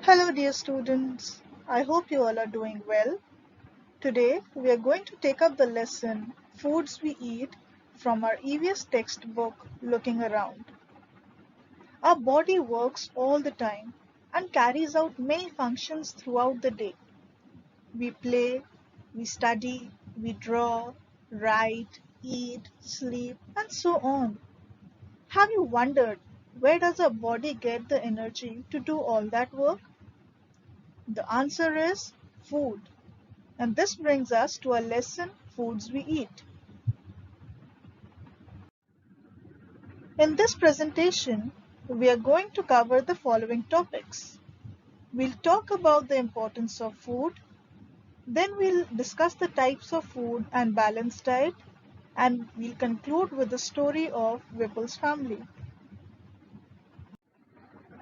Hello, dear students. I hope you all are doing well. Today, we are going to take up the lesson Foods We Eat from our EVS textbook, Looking Around. Our body works all the time and carries out many functions throughout the day. We play, we study, we draw, write, eat, sleep, and so on. Have you wondered where does our body get the energy to do all that work? The answer is food. And this brings us to our lesson Foods We Eat. In this presentation, we are going to cover the following topics. We'll talk about the importance of food, then we'll discuss the types of food and balanced diet, and we'll conclude with the story of Whipple's family.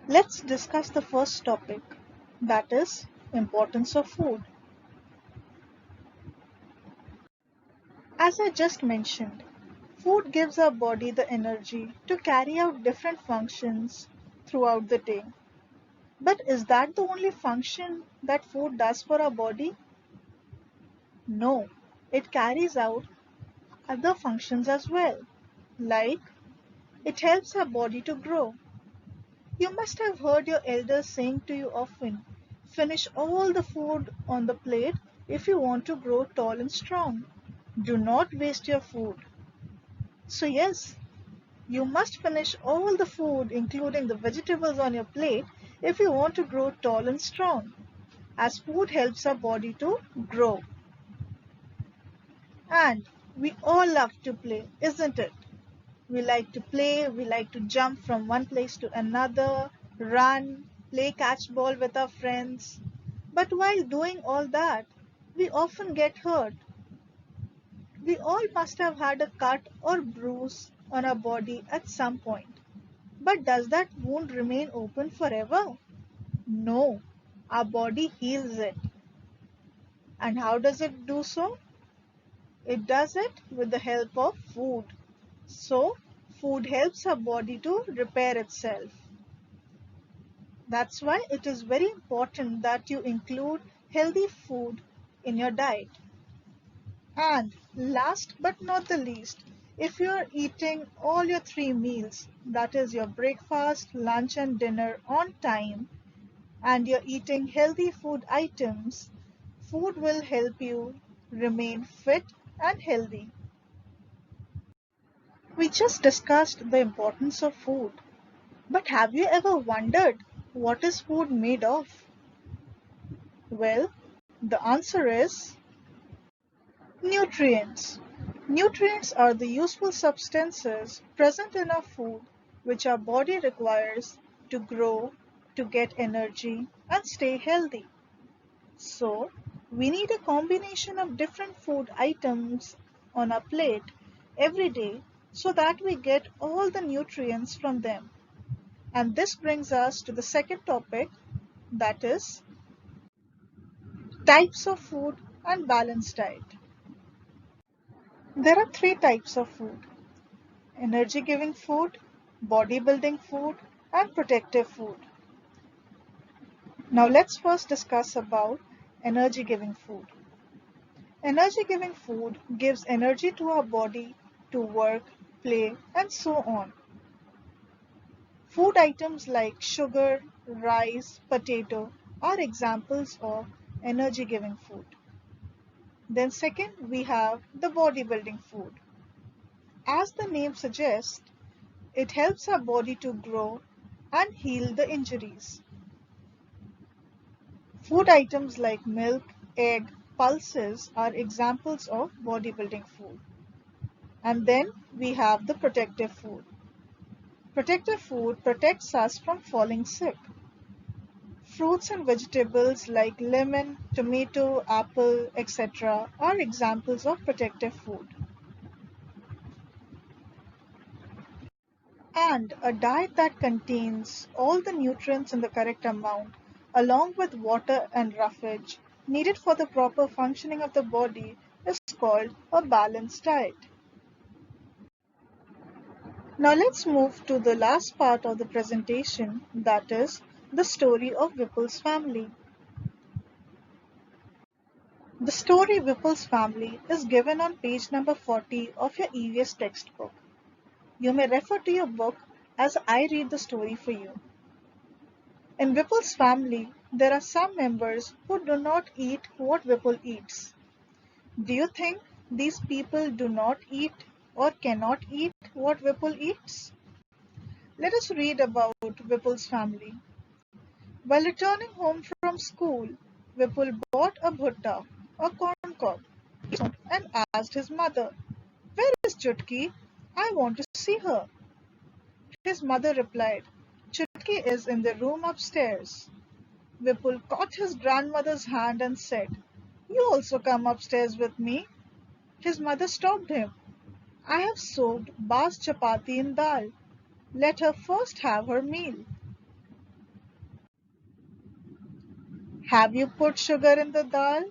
Let's discuss the first topic, that is importance of food. As I just mentioned, food gives our body the energy to carry out different functions throughout the day. But is that the only function that food does for our body? No, it carries out other functions as well, like it helps our body to grow. You must have heard your elders saying to you often, finish all the food on the plate if you want to grow tall and strong. Do not waste your food. So yes, you must finish all the food, including the vegetables on your plate, if you want to grow tall and strong, as food helps our body to grow. And we all love to play, isn't it? We like to play, we like to jump from one place to another, run, play catch ball with our friends. But while doing all that, we often get hurt. We all must have had a cut or bruise on our body at some point. But does that wound remain open forever? No, our body heals it. And how does it do so? It does it with the help of food. So, food helps our body to repair itself. That's why it is very important that you include healthy food in your diet. And last but not the least, if you are eating all your three meals, that is your breakfast, lunch, and dinner on time, and you're eating healthy food items, food will help you remain fit and healthy. We just discussed the importance of food, but have you ever wondered what is food made of? Well, the answer is nutrients. Nutrients are the useful substances present in our food which our body requires to grow, to get energy, and stay healthy. So, we need a combination of different food items on our plate every day so that we get all the nutrients from them. And this brings us to the second topic, that is types of food and balanced diet. There are three types of food: energy giving food, bodybuilding food, and protective food. Now let's first discuss about energy giving food. Energy giving food gives energy to our body to work, play, and so on. Food items like sugar, rice, potato are examples of energy giving food. Then second, we have the bodybuilding food. As the name suggests, it helps our body to grow and heal the injuries. Food items like milk, egg, pulses are examples of bodybuilding food. And then we have the protective food. Protective food protects us from falling sick. Fruits and vegetables like lemon, tomato, apple, etc. are examples of protective food. And a diet that contains all the nutrients in the correct amount, along with water and roughage needed for the proper functioning of the body, is called a balanced diet. Now let's move to the last part of the presentation, that is The story of Vipul's family. The story Vipul's family is given on page number 40 of your EVS textbook. You may refer to your book as I read the story for you. In Vipul's family, there are some members who do not eat what Vipul eats. Do you think these people do not eat or cannot eat what Vipul eats? Let us read about Vipul's family. While returning home from school, Vipul bought a bhutta, a corn cob, and asked his mother, "Where is Chutki? I want to see her." His mother replied, "Chutki is in the room upstairs." Vipul caught his grandmother's hand and said, "You also come upstairs with me." His mother stopped him. "I have soaked Ba's chapati in dal. Let her first have her meal." "Have you put sugar in the dal?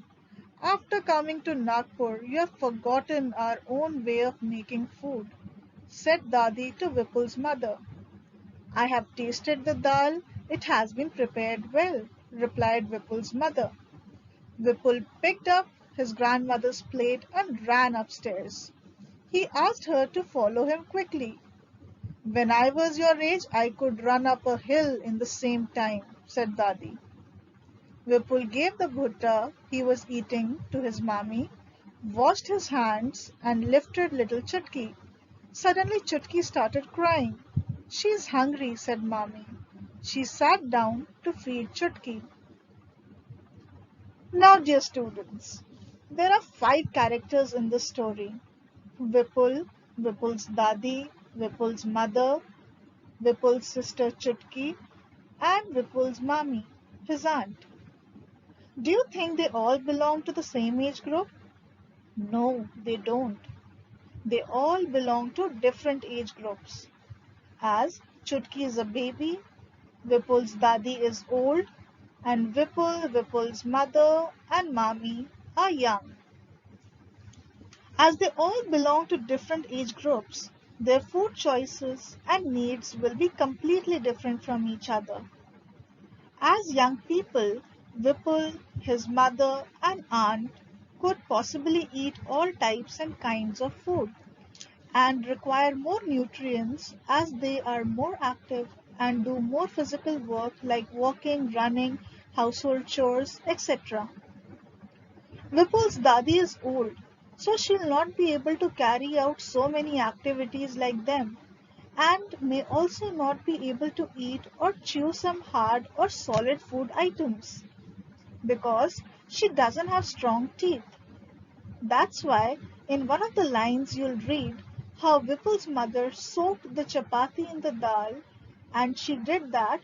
After coming to Nagpur, you have forgotten our own way of making food," said Dadi to Vipul's mother. "I have tasted the dal. It has been prepared well," replied Vipul's mother. Vipul picked up his grandmother's plate and ran upstairs. He asked her to follow him quickly. "When I was your age, I could run up a hill in the same time," said Dadi. Vipul gave the bhutta he was eating to his mommy, washed his hands, and lifted little Chutki. Suddenly Chutki started crying. "She is hungry," said mommy. She sat down to feed Chutki. Now, dear students, there are 5 characters in this story: Vipul, Vipul's Dadi, Vipul's mother, Vipul's sister Chutki, and Vipul's mommy, his aunt. Do you think they all belong to the same age group? No, they don't. They all belong to different age groups. As Chutki is a baby, Vipul's Dadi is old, and Vipul, Vipul's mother, and mommy are young. As they all belong to different age groups, their food choices and needs will be completely different from each other. As young people, Vipul, his mother, and aunt could possibly eat all types and kinds of food and require more nutrients as they are more active and do more physical work like walking, running, household chores, etc. Vipul's Dadi is old, so she'll not be able to carry out so many activities like them and may also not be able to eat or chew some hard or solid food items because she doesn't have strong teeth. That's why in one of the lines you'll read how Vipul's mother soaked the chapati in the dal, and she did that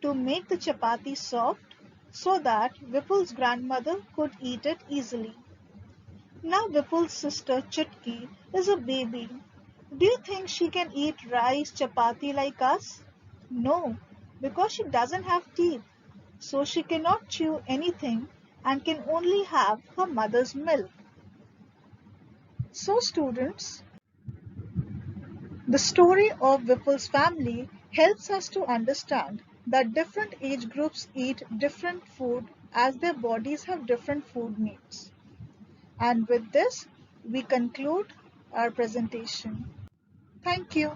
to make the chapati soft so that Vipul's grandmother could eat it easily. Now Vipul's sister Chutki is a baby. Do you think she can eat rice chapati like us? No, because she doesn't have teeth, so she cannot chew anything and can only have her mother's milk. So students, the story of Vipul's family helps us to understand that different age groups eat different food as their bodies have different food needs. And with this, we conclude our presentation. Thank you.